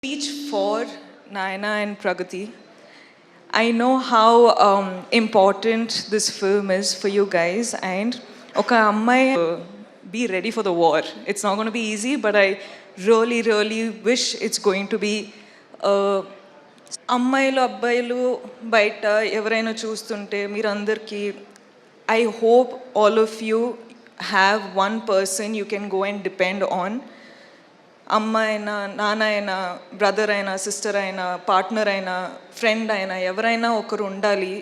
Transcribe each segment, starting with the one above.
Speech for Nayana and Pragati. I know how important this film is for you guys, and okay, be ready for the war. It's not going to be easy, but I really wish it's going to be. అమ్మాయిలు అబ్బాయిలు బయట ఎవరైనా చూస్తుంటే మీరందరికీ I hope all of you have one person you can go and depend on. అమ్మ అయినా నాన్న అయినా బ్రదర్ అయినా సిస్టర్ అయినా పార్ట్నర్ అయినా ఫ్రెండ్ అయినా ఎవరైనా ఒకరు ఉండాలి.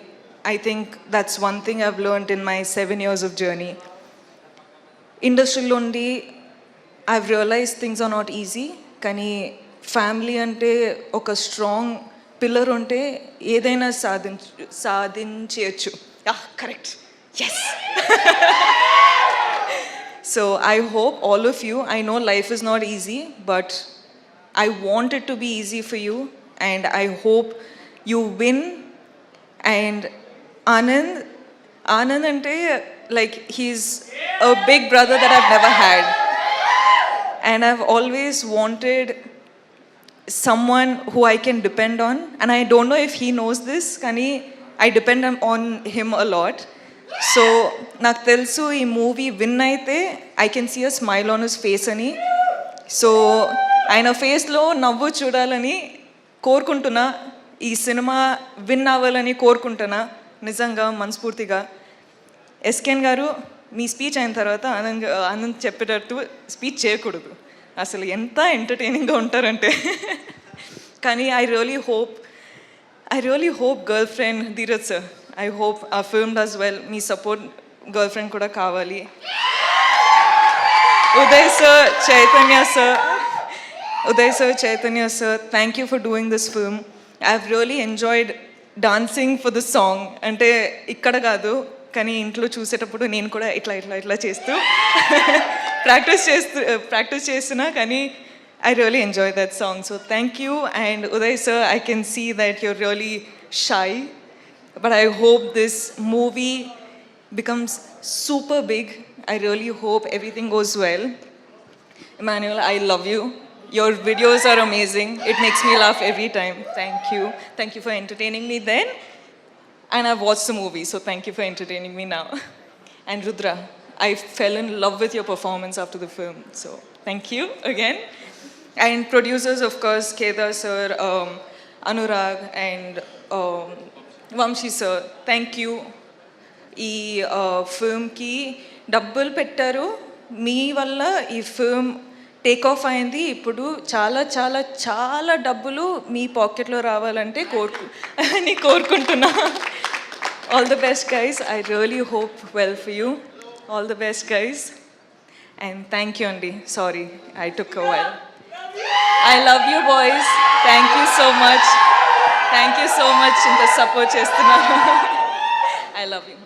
I think that's one thing I've learned in my 7 years of journey. ఇండస్ట్రీలో ఉండి I've realize things are not easy, కానీ ఫ్యామిలీ అంటే ఒక స్ట్రాంగ్ పిల్లర్ ఉంటే ఏదైనా సాధించవచ్చు. Correct, yes. So I hope all of you, I know life is not easy, but I want it to be easy for you, and I hope you win. And Anand ante, like, he's a big brother that I've never had, and I've always wanted someone who I can depend on, and I don't know if he knows this, kani I depend on him a lot. So నాకు తెలుసు ఈ movie win అయితే I can see a smile on his face అని. So ఆయన ఫేస్లో నవ్వు చూడాలని కోరుకుంటున్నా. ఈ సినిమా విన్ అవ్వాలని కోరుకుంటున్నా నిజంగా మనస్ఫూర్తిగా. ఎస్కేన్ గారు, మీ స్పీచ్ అయిన తర్వాత ఆనంద్ చెప్పేటట్టు స్పీచ్ చేయకూడదు, అసలు ఎంత ఎంటర్టైనింగ్గా ఉంటారంటే. కానీ I really hope girl friend Dheeraj sir, I hope our film does well. Me support girlfriend kuda kavali. Uday sir, Chaitanya sir, thank you for doing this film. I've really enjoyed dancing for the song. Ante ikkada kaadu, kani intlo chusetappudu nenu kuda itla chestu practice chestuna, kani I really enjoyed that song. So thank you. And Uday sir, I can see that you're really shy, but I hope this movie becomes super big. I really hope everything goes well. Emmanuel, I love you. Your videos are amazing. It makes me laugh every time. Thank you for entertaining me then, and I've watched the movie, so thank you for entertaining me now. And Rudra, I fell in love with your performance after the film, so thank you again. And producers, of course, Kedar sir, Anurag, and Vamsi sir, thank you. ఈ ఫిల్మ్కి డబ్బులు పెట్టారు, మీ వల్ల ఈ film take off అయింది. ఇప్పుడు చాలా చాలా చాలా డబ్బులు మీ పాకెట్లో రావాలంటే కోరుకుంటున్నా. All the best guys. I really hope well for you. All the best guys, and thank you అండి. Sorry I took a while. I love you boys. Thank you so much. ఇంత సపోర్ట్ చేస్తున్నారు. I love you.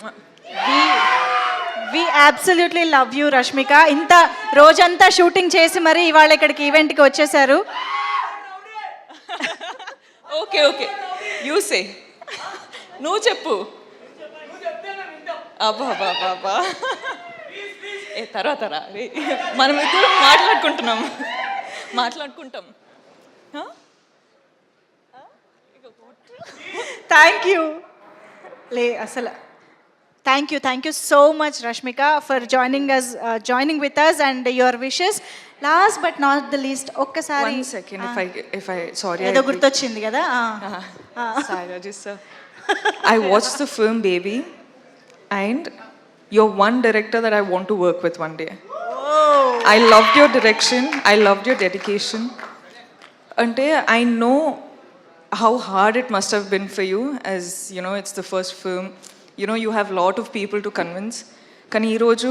We absolutely love you Rashmika. ఇంత రోజంతా shooting చేసి మరి ఇవాళ ఇక్కడికి ఈవెంట్కి వచ్చేసారు. ఓకే యూ సే, నువ్వు చెప్పు. అబ్బా తర్వాత మనం ఇద్దరు మాట్లాడుకుంటాం. థ్యాంక్ యూ అసలు thank you so much Rashmika for joining with us and your wishes. Last but not the least, ఒక్కసారి ఏదో గుర్తొచ్చింది కదా. I watched the film Baby, and you're one director that I want to work with one day. I loved your direction, I loved your dedication. Ante I know how hard it must have been for you, as you know, it's the first film. You know, you have a lot of people to convince. Kani ee roju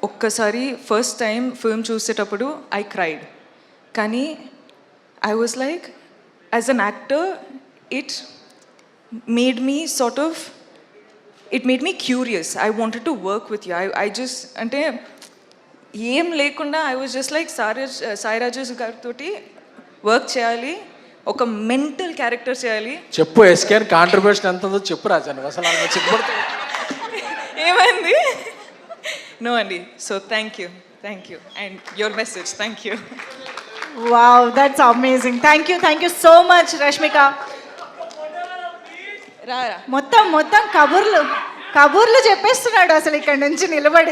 okkasari first time film chusetappudu I cried. Kani I was like, as an actor, it made me curious. I wanted to work with you. I just ante ఏం లేకుండా I was just like, Sai Rajesh గారితోటి work చేయాలి, ఒక mental character చేయాలి. చెప్పు ఎస్కేన్ contribution ఎంత ఉందో చెప్పు రాజా. అసలు ఏమైంది? నో అండి. So thank you and your message. Thank you. Wow, that's amazing. Thank you so much Rashmika. రా మొత్తం కబుర్లు చెప్పేస్తున్నాడు అసలు ఇక్కడ నుంచి నిలబడి.